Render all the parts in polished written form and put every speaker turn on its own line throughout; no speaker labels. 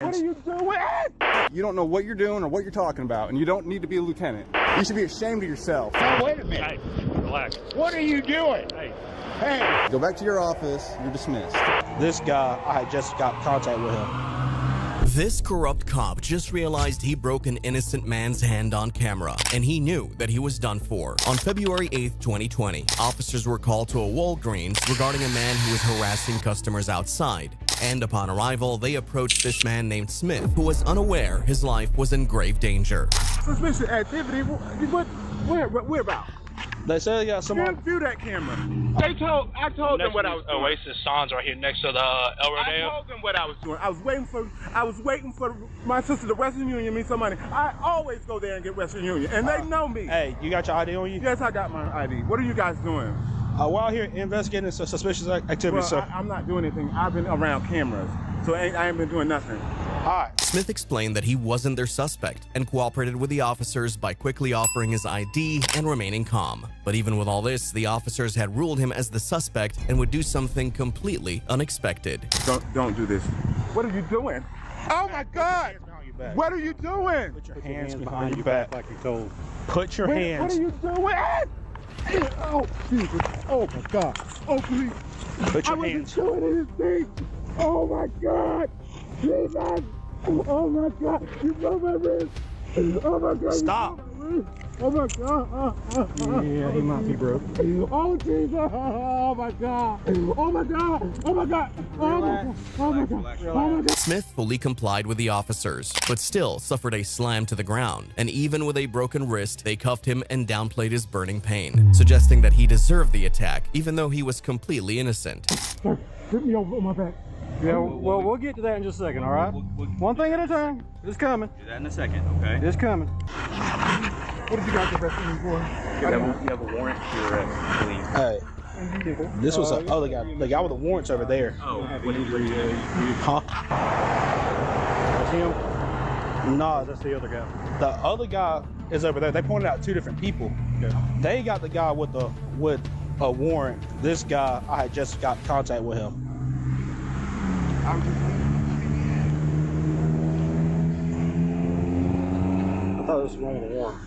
What are you doing? You don't know what you're doing or what you're talking about, and you don't need to be a lieutenant. You should be ashamed of yourself.
Now, wait a minute.
Hey, relax.
What are you doing? Hey.
Go back to your office. You're dismissed.
This guy, I had just got contact with him.
This corrupt cop just realized he broke an innocent man's hand on camera, and he knew that he was done for. On February 8th, 2020, officers were called to a Walgreens regarding a man who was harassing customers outside. And upon arrival, they approached this man named Smith, who was unaware his life was in grave danger.
Suspicious activity? Where about?
They said they got someone.
View that camera. I told them what I was doing.
Oasis Sans right here next to the El Rodeo.
I told them what I was doing. I was waiting for my sister, the Western Union, me some money. I always go there and get Western Union, and they know me.
Hey, you got your ID on you?
Yes, I got my ID. What are you guys doing?
We're out here investigating suspicious activity,
well,
sir.
I'm not doing anything. I've been around cameras, so I ain't been doing nothing.
All right.
Smith explained that he wasn't their suspect and cooperated with the officers by quickly offering his ID and remaining calm. But even with all this, the officers had ruled him as the suspect and would do something completely unexpected.
Don't do this. What are you doing? Oh my God! What are you doing?
Put your hands behind your back like you're told. Put your hands.
What are you doing? Oh, Jesus. Oh, my God. Oh, please.
Put your
I
hands.
wasn't doing anything. Oh, my God. Jesus. Oh, my God. You broke my wrist. Oh, my God.
Stop.
Oh, my God.
Yeah, he might be broke.
Oh, Jesus. Oh, my God. Oh, my God. Oh, my God. Oh, my God. Oh, my God. Oh, my God.
Smith fully complied with the officers, but still suffered a slam to the ground. And even with a broken wrist, they cuffed him and downplayed his burning pain, suggesting that he deserved the attack, even though he was completely innocent.
Sir, hit me over my back.
Yeah, well, we'll get to that in just a second, all right? One thing at a time. It's coming.
Do that in a second, okay?
It's coming.
What did you guys arrest me for?
You have a warrant for your arrest, please.
Hey, this was the other guy. The guy with the warrants over there.
Oh, what did you
Huh?
That's him?
No,
That's the other guy.
the other guy is over there. They pointed out two different people.
Okay.
They got the guy with a warrant. This guy, I had just got contact with him.
I thought this was one with a warrant.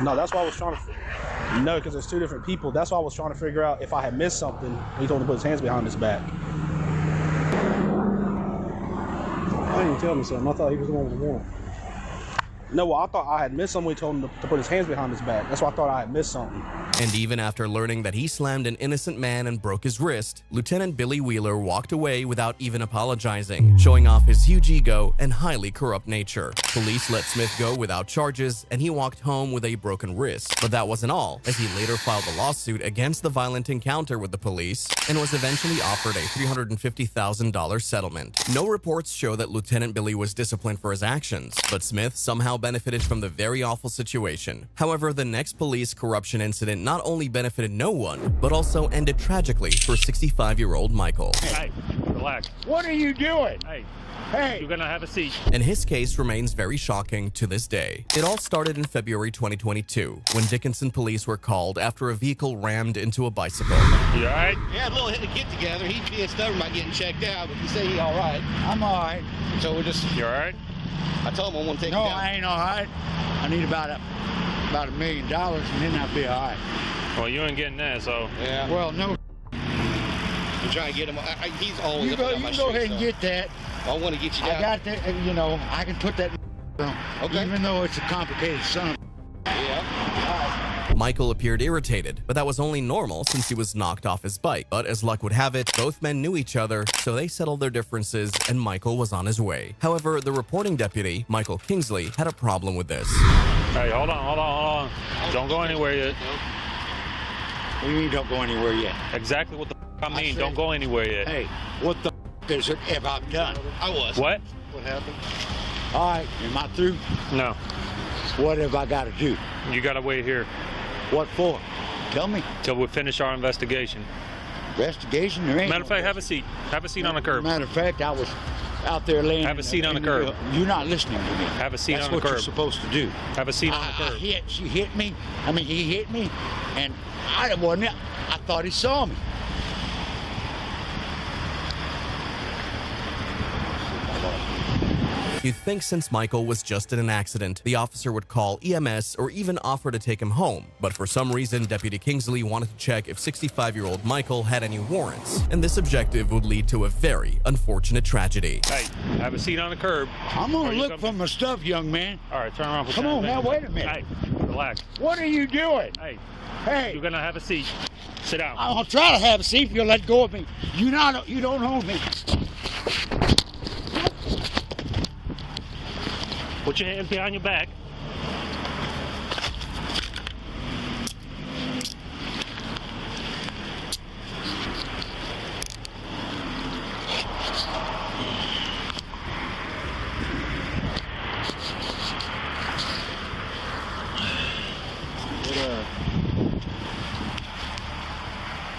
No, that's why I was trying to. No, because there's two different people. That's why I was trying to figure out if I had missed something. He told him to put his hands behind his back.
Why didn't you tell me something? I thought he was the one with the warrant.
No, well, I thought I had missed something. He told him to put his hands behind his back. That's why I thought I had missed something.
And even after learning that he slammed an innocent man and broke his wrist, Lieutenant Billy Wheeler walked away without even apologizing, showing off his huge ego and highly corrupt nature. Police let Smith go without charges, and he walked home with a broken wrist. But that wasn't all, as he later filed a lawsuit against the violent encounter with the police and was eventually offered a $350,000 settlement. No reports show that Lieutenant Billy was disciplined for his actions, but Smith somehow benefited from the very awful situation. However, the next police corruption incident not only benefited no one, but also ended tragically for 65-year-old Michael.
Hey, relax.
What are you doing?
Hey,
Hey.
you're gonna have a seat.
And his case remains very shocking to this day. It all started in February 2022, when Dickinson police were called after a vehicle rammed into a bicycle.
You all right?
Yeah, a little hit to get together. He's being stubborn about getting checked out, but he said he's all right.
I'm all right.
So we're just,
You all right?
I told him I want to take
No,
him down.
I ain't all right. I need about $1 million, and then I'll be all right.
Well, you ain't getting that, so.
Yeah.
Well, no.
I'm trying to get him. He's always
You
up
go,
and down my
you go
street,
ahead and
so
get that.
I want to get you down.
I got that, and, you know, I can put that on.
Okay.
Even though it's a complicated son.
Yeah.
Michael appeared irritated, but that was only normal since he was knocked off his bike. But as luck would have it, both men knew each other, so they settled their differences and Michael was on his way. However, the reporting deputy, Michael Kingsley, had a problem with this.
Hey, hold on. Don't go anywhere yet.
What do you mean don't go anywhere yet?
Exactly what the I mean.
said-
Don't go anywhere yet.
Hey, what the have I done?
I was.
What?
What happened?
All right, am I through?
No.
What have I got to do?
You gotta wait here
What for? Tell me.
till we finish our investigation.
Investigation? There ain't
Matter of
no
fact, have a seat. Have a seat on the curb.
Matter of fact, I was out there laying.
Have a seat on the curb.
You're not listening to me.
Have a seat
That's
on the
what
curb.
you're supposed to do.
Have a seat on the curb.
She hit me. I mean, he hit me, and I wasn't. I thought he saw me.
You'd think since Michael was just in an accident, the officer would call EMS or even offer to take him home. But for some reason, Deputy Kingsley wanted to check if 65-year-old Michael had any warrants. And this objective would lead to a very unfortunate tragedy.
Hey, have a seat on the curb.
I'm gonna look for my stuff, young man.
All right, turn around for
Come on now, wait a minute.
Hey, relax.
What are you doing?
Hey,
Hey,
you're gonna have a seat. Sit down.
I'll try to have a seat if you'll let go of me. You don't own me.
Put your hands behind your back.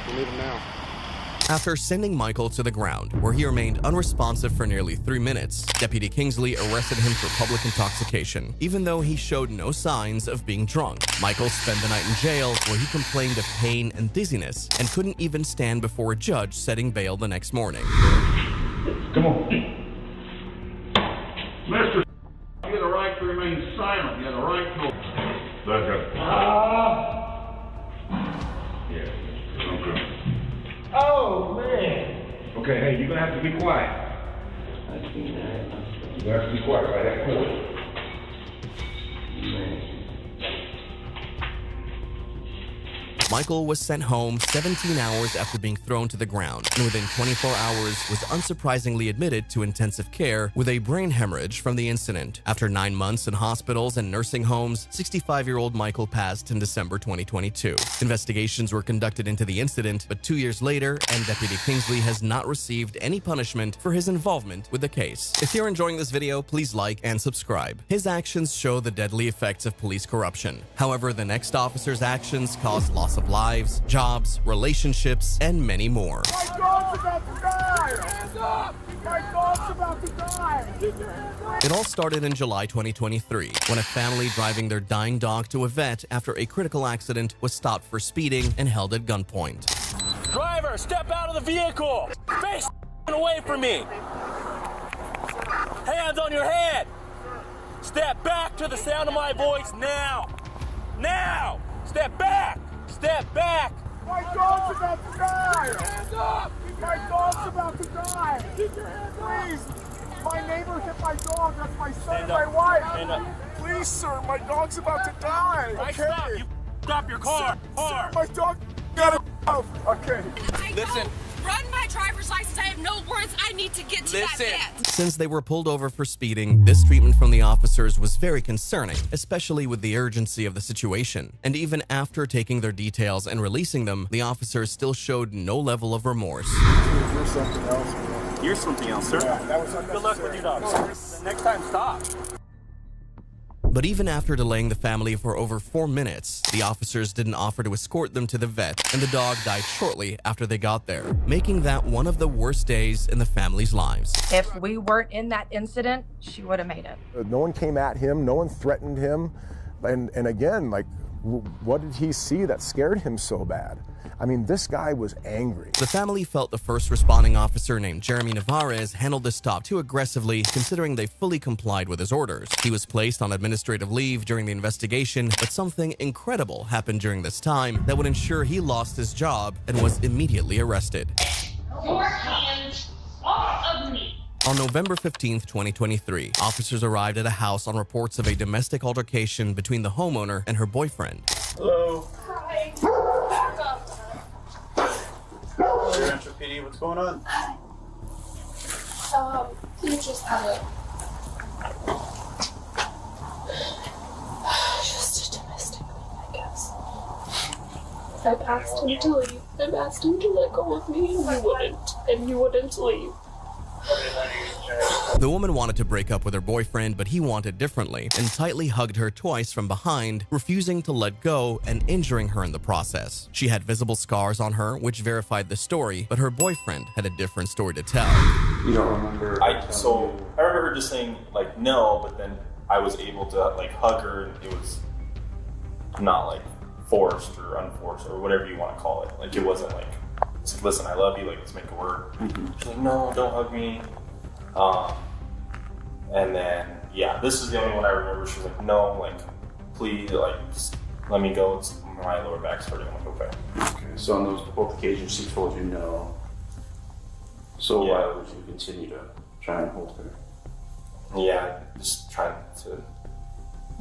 We need him now.
After sending Michael to the ground, where he remained unresponsive for nearly 3 minutes, Deputy Kingsley arrested him for public intoxication, even though he showed no signs of being drunk. Michael spent the night in jail, where he complained of pain and dizziness, and couldn't even stand before a judge setting bail the next morning.
Come on. Mr. You have the right to remain silent. You have the right to... That's it. Yeah. Okay. Oh, man. Okay, hey, you're going to have to be quiet. You're going to have to be quiet right there.
Michael was sent home 17 hours after being thrown to the ground, and within 24 hours was unsurprisingly admitted to intensive care with a brain hemorrhage from the incident. After 9 months in hospitals and nursing homes, 65-year-old Michael passed in December 2022. Investigations were conducted into the incident, but 2 years later, and Deputy Kingsley has not received any punishment for his involvement with the case. If you're enjoying this video, please like and subscribe. His actions show the deadly effects of police corruption. However, the next officer's actions caused loss of lives, jobs, relationships, and many more.
My dog's about to die! Hands up! My dog's about to die!
It all started in July 2023, when a family driving their dying dog to a vet after a critical accident was stopped for speeding and held at gunpoint.
Driver, step out of the vehicle! Face away from me! Hands on your head! Step back to the sound of my voice now! Now! Step back! Step back!
My dog's about to die! Hands up! My dog's about to die! Keep your hands up! Please! My neighbor hit my dog. That's my son and my wife.
Stand up.
Please, sir. My dog's about to die.
Right, stop. You stop your car.
Sir, my dog got it. Okay.
Listen.
Run my driver's license. I have no words. I need to get to that vet.
Since they were pulled over for speeding, this treatment from the officers was very concerning, especially with the urgency of the situation. And even after taking their details and releasing them, the officers still showed no level of remorse.
You're something else.
You're something else, sir.
Yeah, that was
good luck with your dog. Next time, stop.
But even after delaying the family for over 4 minutes, the officers didn't offer to escort them to the vet, and the dog died shortly after they got there, making that one of the worst days in the family's lives.
If we weren't in that incident, she would have made it.
No one came at him, no one threatened him, and again, like, what did he see that scared him so bad? I mean, this guy was angry.
The family felt the first responding officer named Jeremy Navarez handled the stop too aggressively, considering they fully complied with his orders. He was placed on administrative leave during the investigation, but something incredible happened during this time that would ensure he lost his job and was immediately arrested.
Your hands off of me.
On November 15th, 2023, officers arrived at a house on reports of a domestic altercation between the homeowner and her boyfriend.
Hello.
Hi.
Rancho PD, what's going on?
You just had a... Just a domestic thing, I guess. I've asked him to leave. I've asked him to let go of me, and he wouldn't leave.
The woman wanted to break up with her boyfriend, but he wanted differently and tightly hugged her twice from behind, refusing to let go and injuring her in the process. She had visible scars on her, which verified the story, but her boyfriend had a different story to tell.
You don't remember?
I remember her just saying like no, but then I was able to like hug her, and it was not like forced or unforced or whatever you want to call it. Like it wasn't like, it's like, listen, I love you, like let's make it work. She's like, no, don't hug me. And then, yeah, this is the only one I remember. She was like, no, like, please, like, just let me go. It's my lower back's hurting. I'm like, okay.
Okay, so on those both occasions she told you no. So why would you continue to try and hold her?
Yeah, just trying to,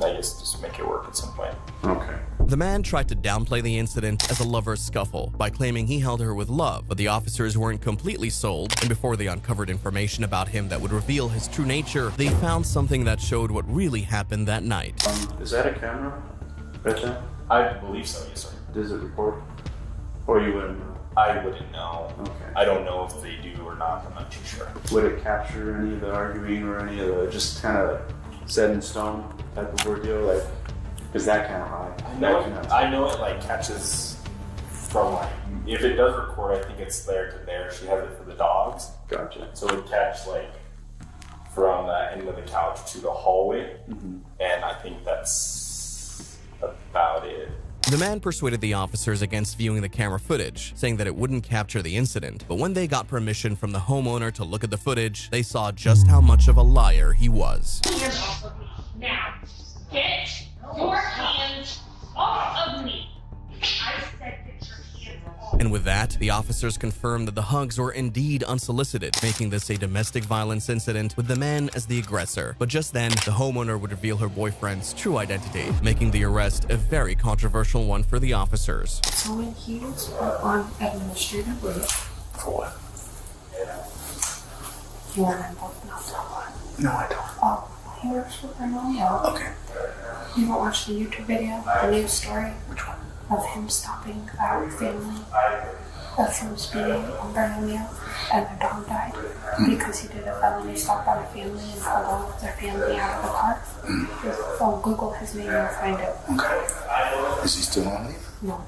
I guess, just make it work at some point.
Okay.
The man tried to downplay the incident as a lover's scuffle by claiming he held her with love, but the officers weren't completely sold, and before they uncovered information about him that would reveal his true nature, they found something that showed what really happened that night.
Is that a camera right there?
I believe so, yes, sir.
Does it record? Or you wouldn't know?
I wouldn't know.
Okay.
I don't know if they do or not. I'm not too sure.
Would it capture any of the arguing or any of the just kind of set in stone type of ordeal? Like, is that kind of high?
I know it like catches from like, if it does record, I think it's there to there. She has it for the dogs.
Gotcha.
So it would catch like from the end of the couch to the hallway. And I think that's about it.
The man persuaded the officers against viewing the camera footage, saying that it wouldn't capture the incident, but when they got permission from the homeowner to look at the footage, they saw just how much of a liar he was.
Hands off of me. Now, get your hands off of me. I said get your hands off.
And with that, the officers confirmed that the hugs were indeed unsolicited, making this a domestic violence incident with the man as the aggressor. But just then, the homeowner would reveal her boyfriend's true identity, making the arrest a very controversial one for the officers.
So when he was on administrative leave.
For what?
You and I both know that.
No, I don't.
Oh, he works for Bernal.
Okay.
You haven't watched the YouTube video, the news story?
Which one?
Of him stopping our family from speeding on Bernal, and their dog died because he did a felony stop on a family and pulled all of their family out of the car. Oh, Google his name and find it.
Okay. Is he still on leave?
No.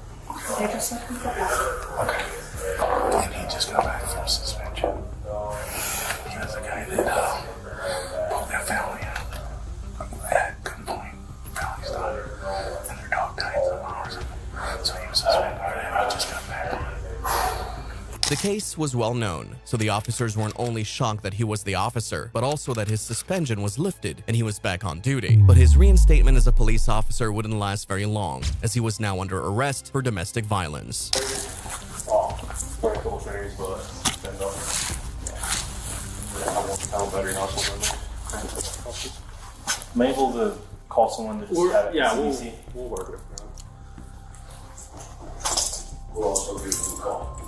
They just let him go back.
Okay. And he just got back from suspension. He was the guy that pulled their family out at gunpoint. Family's daughter. And their dog died some hours ago. So he was suspended and he just got back.
The case was well known, so the officers weren't only shocked that he was the officer, but also that his suspension was lifted and he was back on duty. But his reinstatement as a police officer wouldn't last very long, as he was now under arrest for domestic violence.
Very cool trainers, but I'm able to call someone to just have it.
Yeah,
easy.
We'll work it. We'll also give them a call.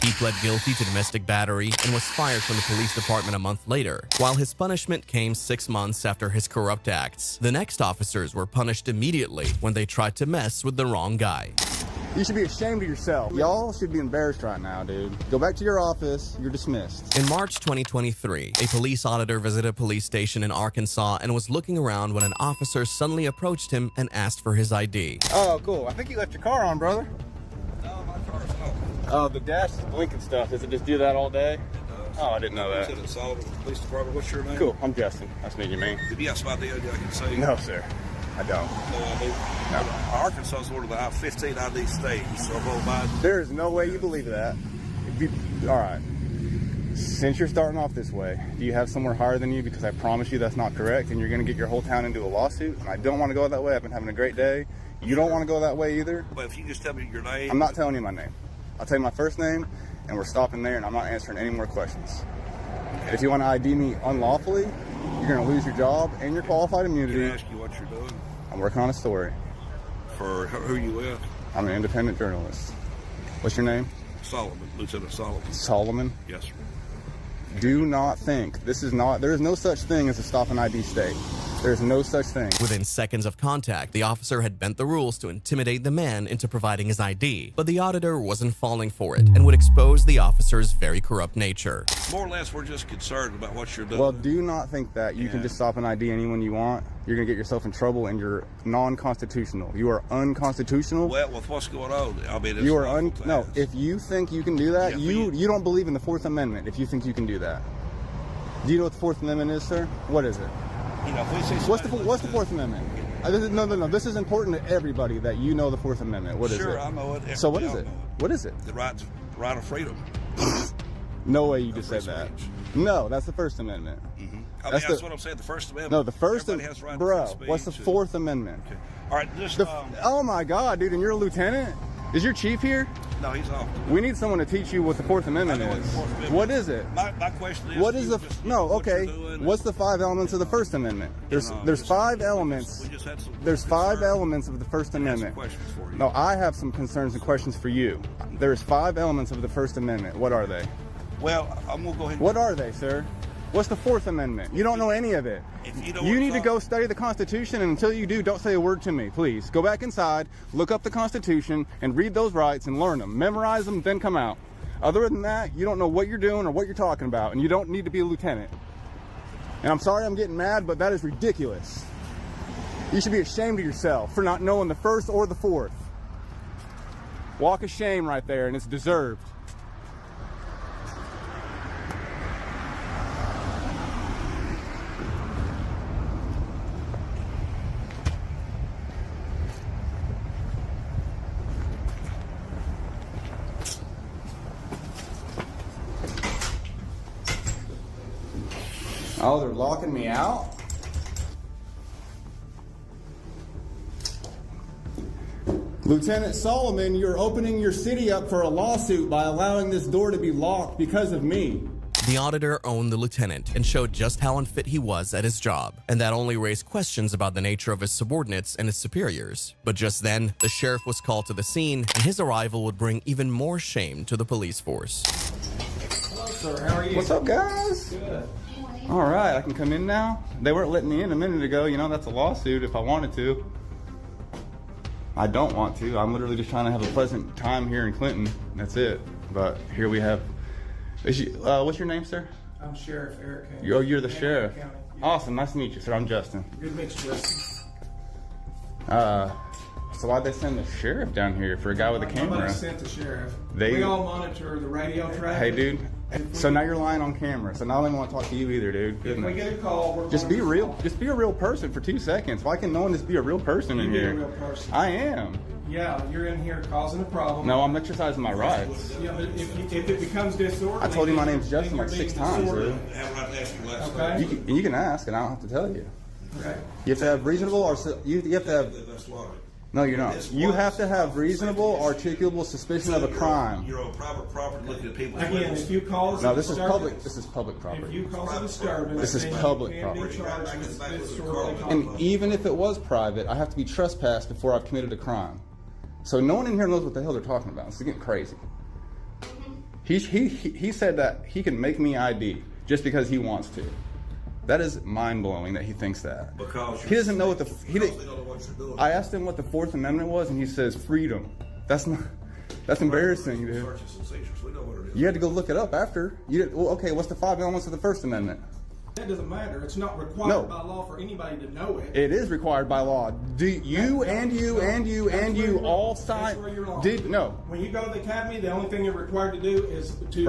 He pled guilty to domestic battery and was fired from the police department a month later, while his punishment came 6 months after his corrupt acts. The next officers were punished immediately when they tried to mess with the wrong guy.
You should be ashamed of yourself. Y'all should be embarrassed right now, dude. Go back to your office. You're dismissed.
In March 2023, a police auditor visited a police station in Arkansas and was looking around when an officer suddenly approached him and asked for his ID.
Oh, cool. I think you left your car on, brother. No, my car's off. Oh, the dash is blinking stuff. Does it just do that all day? Oh, I didn't know that.
Lieutenant Sullivan, Police Department. What's your name?
Cool. I'm Justin. Nice to meet you, man.
Did you have some idea I can say?
No, sir. I don't.
No idea?
No.
Arkansas is one of the 15 ID states, so
there is no way you believe that. All right. Since you're starting off this way, do you have somewhere higher than you? Because I promise you that's not correct, and you're going to get your whole town into a lawsuit. And I don't want to go that way. I've been having a great day. You don't want to go that way either.
But if you just tell me your name.
I'm not telling you my name. I'll tell you my first name, and we're stopping there, and I'm not answering any more questions. And if you want to ID me unlawfully, you're going to lose your job and your qualified immunity.
Can I ask you what you're doing?
I'm working on a story.
For who you with?
I'm an independent journalist. What's your name?
Solomon, Lieutenant Solomon.
Solomon?
Yes, sir.
Do not think, there is no such thing as a stop and ID state. There's no such thing.
Within seconds of contact, the officer had bent the rules to intimidate the man into providing his ID, but the auditor wasn't falling for it and would expose the officer's very corrupt nature.
More or less, we're just concerned about what you're doing.
Well, do not think that you can just stop and ID anyone you want. You're going to get yourself in trouble, and you're non-constitutional. You are unconstitutional.
Well, with what's going on, I mean, it's
you are no. If you think you can do that, you don't believe in the Fourth Amendment. If you think you can do that, do you know what the Fourth Amendment is, sir? What is it?
You know, if we see
what's the Fourth Amendment? No. This is important to everybody that you know the Fourth Amendment. What is it?
Sure, I know it.
So what is it? What is it?
The right of freedom.
No way you just said that. No, that's the First Amendment.
That's what I'm saying. The First Amendment.
No, the First
Everybody has the right to
bro.
free speech
What's the Fourth Amendment?
Okay. All right, just
oh my God, dude! And you're a lieutenant? Is your chief here?
no, he's off.
We need someone to teach you what the Fourth Amendment is. What is it?
My question is,
What is the okay? What's the 5 elements of the First Amendment? There's 5 elements. There's 5 elements of the First Amendment. No, I have some concerns and questions for you. There's 5 elements of the First Amendment. What are they?
Well, I'm gonna go ahead.
What are they, sir? What's the Fourth Amendment? You don't know any of it. You need to go study the Constitution, and until you do, don't say a word to me, please. Go back inside, look up the Constitution, and read those rights and learn them. Memorize them, then come out. Other than that, you don't know what you're doing or what you're talking about, and you don't need to be a lieutenant. And I'm sorry I'm getting mad, but that is ridiculous. You should be ashamed of yourself for not knowing the First or the Fourth. Walk of shame right there, and it's deserved. Oh, they're locking me out? Lieutenant Solomon, you're opening your city up for a lawsuit by allowing this door to be locked because of me.
The auditor owned the lieutenant and showed just how unfit he was at his job, and that only raised questions about the nature of his subordinates and his superiors. But just then, the sheriff was called to the scene, and his arrival would bring even more shame to the police force.
Hello, sir. How are you?
What's up, guys?
Good.
All right, I can come in now. They weren't letting me in a minute ago. You know, that's a lawsuit if I wanted to. I don't want to. I'm literally just trying to have a pleasant time here in Clinton. That's it. But here we have... what's your name, sir?
I'm Sheriff Eric Haynes.
You're the sheriff.
County.
Awesome. Nice to meet you, sir. I'm Justin.
Good to meet you, Justin.
So why'd they send the sheriff down here for a guy with a camera?
Nobody sent the sheriff.
They-
We all monitor the radio traffic.
Hey, dude. So now you're lying on camera. So now I don't even want to talk to you either, dude.
If we get a call, we're
Just
going
be
to
real.
respond.
Just be a real person for 2 seconds. Why can no one just be a real person in
You be
here?
a real person.
I am.
Yeah, you're in here causing a problem.
No, I'm exercising my rights.
Yeah, but if it becomes disorderly...
I told you my name's
then
Justin like
you're
6
being
times,
disorderly.
dude.
Okay?
You can ask, and I don't have to tell you.
Okay.
You have to have reasonable, or you have to have. No, you're not. You have to have reasonable, articulable suspicion of a crime.
You're on private property looking at people.
Again, if you cause
No,
a
this is
disturbance-
public. This is public property.
If you cause a disturbance,
This is
then
public
you can be
property.
charged with disorderly
And
conduct.
even if it was private, I have to be trespassed before I've committed a crime. So no one in here knows what the hell they're talking about. It's getting crazy. He said that he can make me ID just because he wants to. That is mind blowing that he thinks that.
Because
He doesn't know what the
they don't know what you're doing.
I asked him what the Fourth Amendment was, and he says freedom. That's not. That's embarrassing, dude.
Searches and seizures. We know what it is.
You had to go look it up after. You did, well, okay. What's the 5 elements of the First Amendment?
That doesn't matter. It's not required
No.
by law for anybody to know it.
It is required by law. Do you and you and you and you all sign? Did no?
When you go to the academy, the only thing you're required to do is to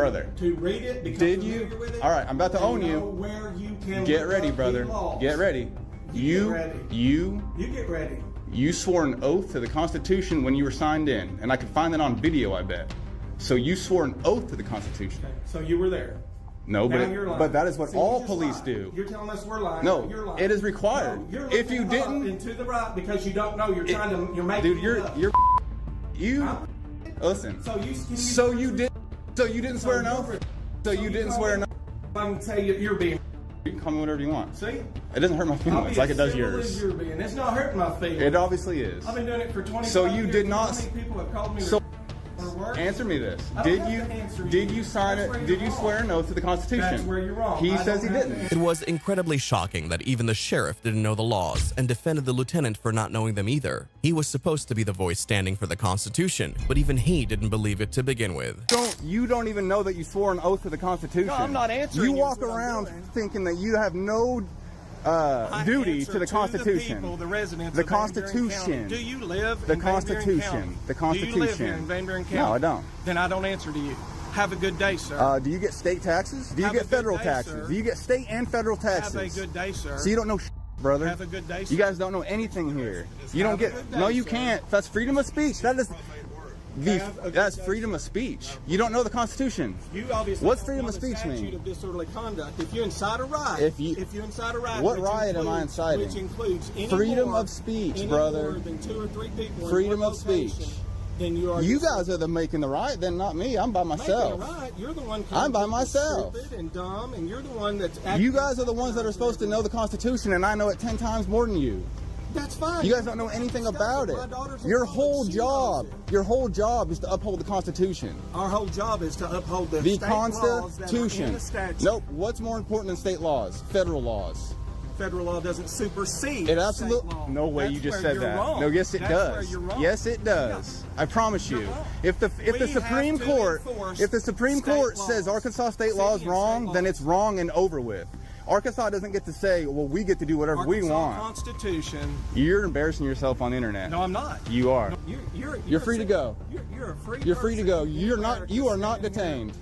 read it. Become
Did
familiar
you?
with it,
All right, I'm about to
and
own
know
you.
Where you can
Get
look
ready,
up
brother.
the laws.
Get ready.
You get ready.
You
get ready.
You swore an oath to the Constitution when you were signed in, and I could find that on video, I bet. So you swore an oath to the Constitution.
So you were there.
No,
Now you're lying.
but that is what
See, you
all
just
police
lied.
do.
You're telling us we're lying.
No,
You're lying.
it is required.
No, you're
If you
looking up
didn't-
and to the right because you don't know. You're you're making
Dude,
it up.
listen.
So you
didn't swear an oath. So you didn't swear an oath.
I can tell you you're being.
You can call me whatever you want.
See?
It doesn't hurt my
I'll
feelings
be
like it
as
does
civil
yours.
as you're being. It's not hurting my feelings.
It obviously is.
I've been doing it for 25
So
years.
you did not.
How many people have called me
So
for work?
answer me this.
I don't
Did
have
you
to answer
did you sign
That's
it?
where
Did
you're
you swear an oath to the Constitution?
That's where you're wrong.
He
I
says he
don't have
didn't.
It was incredibly shocking that even the sheriff didn't know the laws and defended the lieutenant for not knowing them either. He was supposed to be the voice standing for the Constitution, but even he didn't believe it to begin with.
You don't even know that you swore an oath to the Constitution.
No, I'm not answering
You
you,
walk
is what I'm
around
doing.
thinking that you have no duty
answer
to the
to
Constitution.
the people, the residents
The
of Van Buren
Constitution.
County. Do you live
The
in Van Buren
Constitution.
County?
The
Do you live here
Constitution.
in Van Buren County?
No, I don't.
Then I don't answer to you. Have a good day, sir.
Do you get state taxes? Do you
Have
get
a good
federal
day,
taxes?
sir.
Do you get state and federal taxes?
Have a good day, sir.
So you don't know brother.
Have a good day,
You
sir.
guys don't know anything here. You don't
Have a
get.
good day,
No, you
sir.
can't. That's freedom of speech. That is. That's freedom of speech. You don't know the Constitution.
You obviously
What's
don't
freedom
know
of the
the
speech mean?
statute of disorderly conduct. If you incite a riot,
If you
incite a riot,
what
which
riot am I
includes-
inciting?
Which includes any
freedom
more,
of speech,
any
brother.
more than 2 or 3 people.
Freedom
in one
of speech.
location, Then you are.
You guys are the making the riot, then not me. I'm by myself.
Making a riot. You're the one.
I'm by myself.
Stupid and dumb, and you're the one that's.
You guys are the ones that are supposed to know the Constitution, and I know it 10 times more than you.
That's fine.
You guys don't know anything about it. Your whole job is to uphold the Constitution.
Our whole job is to uphold the
The
state laws that are in
Constitution.
the statute.
Nope. What's more important than state laws? Federal laws.
Federal law doesn't supersede
It absolutely.
state law.
No way.
That's
You just
where
said
you're
that.
wrong.
No. Yes, it
That's where
does.
you're wrong.
Yes, it does. I promise you. If the Supreme Court says Arkansas state law is wrong, then it's wrong and over with. Arkansas doesn't get to say, well, we get to do whatever we want.
Constitution.
You're embarrassing yourself on the internet.
No, I'm not.
You are.
No,
You're free to go.
You're a free.
You're free to go. You are not detained.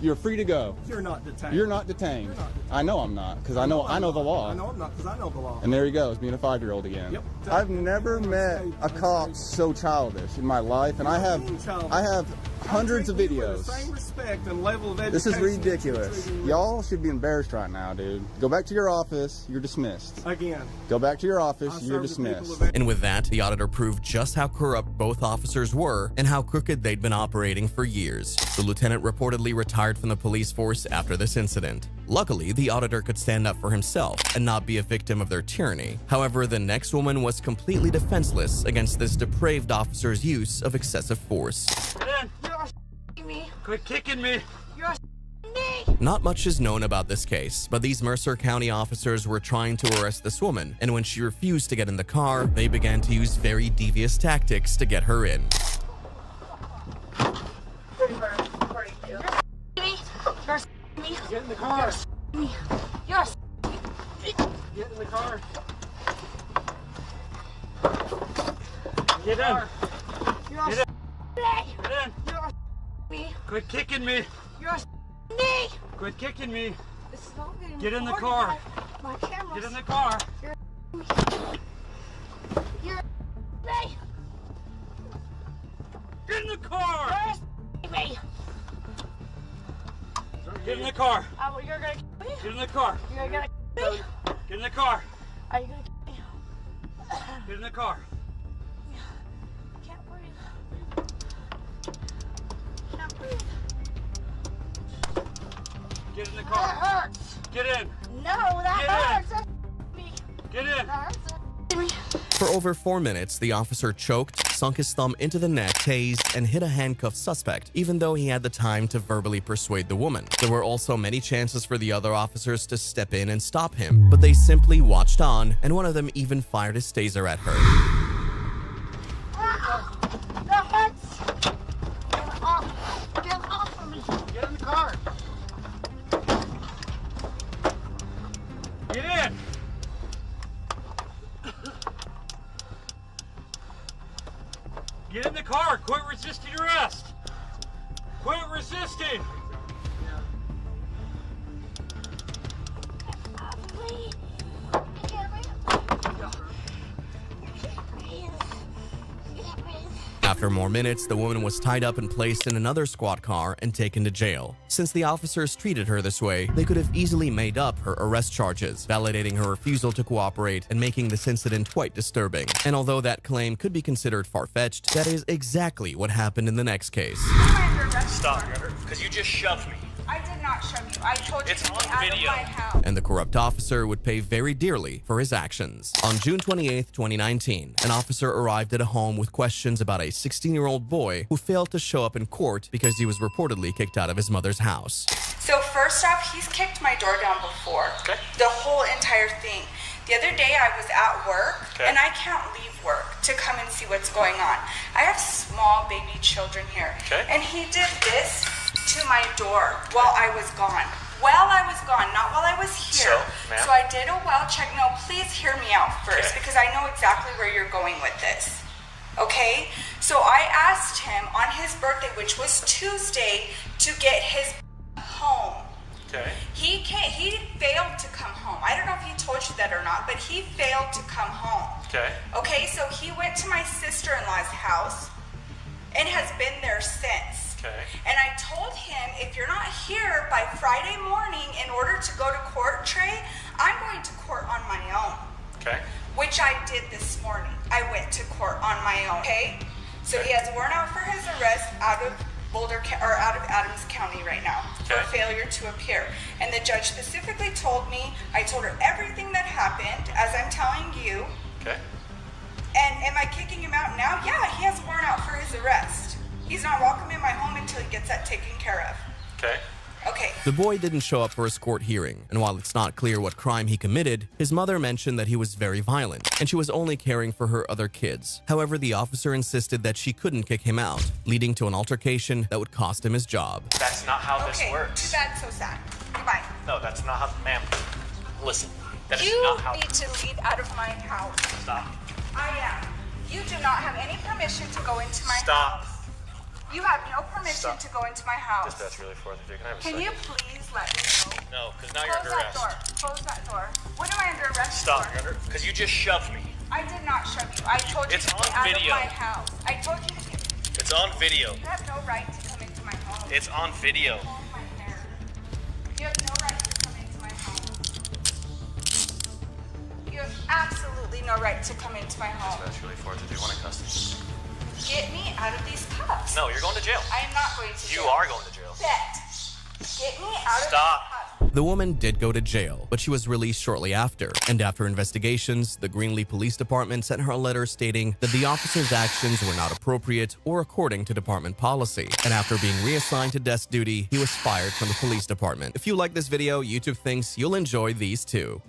You're free to go.
You're not detained.
You're not detained. I know I'm not, because I know the law.
I know I'm not, because I know the law.
And there he goes, being a 5-year-old again.
Yep.
I've never met a cop so childish in my life, and I have hundreds of videos.
The same respect and level of
This is
education
ridiculous. Y'all should be embarrassed right now, dude. Go back to your office. You're dismissed.
Again.
Go back to your office. You're dismissed.
And with that, the auditor proved just how corrupt both officers were and how crooked they'd been operating for years. The lieutenant reportedly retired from the police force after this incident. Luckily, the auditor could stand up for himself and not be a victim of their tyranny. However, the next woman was completely defenseless against this depraved officer's use of excessive force.
You're me. Quit kicking me. You're me.
Not much is known about this case, but these Mercer County officers were trying to arrest this woman, and when she refused to get in the car, they began to use very devious tactics to get her in.
Get in the car.
You're
Get in the car. Get in.
You're
Get in.
Get
in.
You're me.
Quit kicking me.
You're me.
Quit kicking me.
This is all getting
Get in the
recorded
car.
by my cameras.
Get in the car.
You're me.
Get in the car.
You're me.
Get in the car.
You're gonna kill me.
Get in the car.
You're gonna kill me.
Get in the car.
Are you gonna kill me?
Get in the car.
I can't breathe. Can't breathe.
Get in the
That
car.
hurts.
Get in.
No, that
Get in.
hurts. That's me.
Get in.
That hurts.
For over 4 minutes, the officer choked, sunk his thumb into the neck, tased, and hit a handcuffed suspect, even though he had the time to verbally persuade the woman. There were also many chances for the other officers to step in and stop him, but they simply watched on, and one of them even fired his taser at her.
That hurts. Get off. Get off of me.
Get in the car. Get in. Get in the car. Quit resisting arrest. Quit resisting.
After more minutes, the woman was tied up and placed in another squad car and taken to jail. Since the officers treated her this way, they could have easily made up her arrest charges, validating her refusal to cooperate and making this incident quite disturbing. And although that claim could be considered far-fetched, that is exactly what happened in the next case.
Stop, because you just shoved me.
I did not shove you. I told you
It's
to
on
get out of
video.
my house.
And the corrupt officer would pay very dearly for his actions. On June 28, 2019, an officer arrived at a home with questions about a 16-year-old boy who failed to show up in court because he was reportedly kicked out of his mother's house.
So first off, he's kicked my door down before. Okay. The whole entire thing. The other day I was at work, and I can't leave work to come and see what's going on. I have small baby children here. And he did this to my door while I was gone. While I was gone, not while I was here. So I did a well check. No, please hear me out first, because I know exactly where you're going with this. Okay? So I asked him on his birthday, which was Tuesday, to get his home.
Okay.
He failed to come home. I don't know if he told you that or not, but he failed to come home.
Okay.
Okay, so he went to my sister-in-law's house, and has been there since.
Okay.
And I told him, if you're not here by Friday morning in order to go to court, Trey, I'm going to court on my own.
Okay.
Which I did this morning. I went to court on my own. Okay. So he has a warrant out for his arrest out of out of Adams County right now for failure to appear. And the judge specifically told me, I told her everything that happened, as I'm telling you.
Okay.
And am I kicking him out now? Yeah, he has a warrant out for his arrest. He's not welcome in my home until he gets that taken care of.
Okay.
Okay.
The boy didn't show up for his court hearing, and while it's not clear what crime he committed, his mother mentioned that he was very violent, and she was only caring for her other kids. However, the officer insisted that she couldn't kick him out, leading to an altercation that would cost him his job.
That's not how this works.
Too bad, so sad. Goodbye.
No, that's not how, ma'am. Listen, that is
You
not how.
need to leave out of my house.
Stop.
I am. You do not have any permission to go into my
Stop.
house. You have no permission to go into my house.
Dispatch really 4th. Can I have a
Can
second?
you please let me know?
No, because now you're under
Close that
arrest.
door. Close that door. What am I under arrest
Stop.
for?
You're under. Because you just shoved me.
I did not shove you. I told you
It's
to
on
get out
video.
of my house. I told you to get.
It's on video.
You have no right to come into my home.
It's on video.
Hold my hair. You have no right to come into my home. You have absolutely no right to come into my home.
Dispatch really 4th. Do you want to custody?
Get me out of these cuffs.
No, you're going to jail.
I am not going to jail.
You are going to jail.
Bet. Get me out
Stop.
of these cuffs.
The woman did go to jail, but she was released shortly after. And after investigations, the Greenlee Police Department sent her a letter stating that the officer's actions were not appropriate or according to department policy. And after being reassigned to desk duty, he was fired from the police department. If you like this video, YouTube thinks you'll enjoy these too.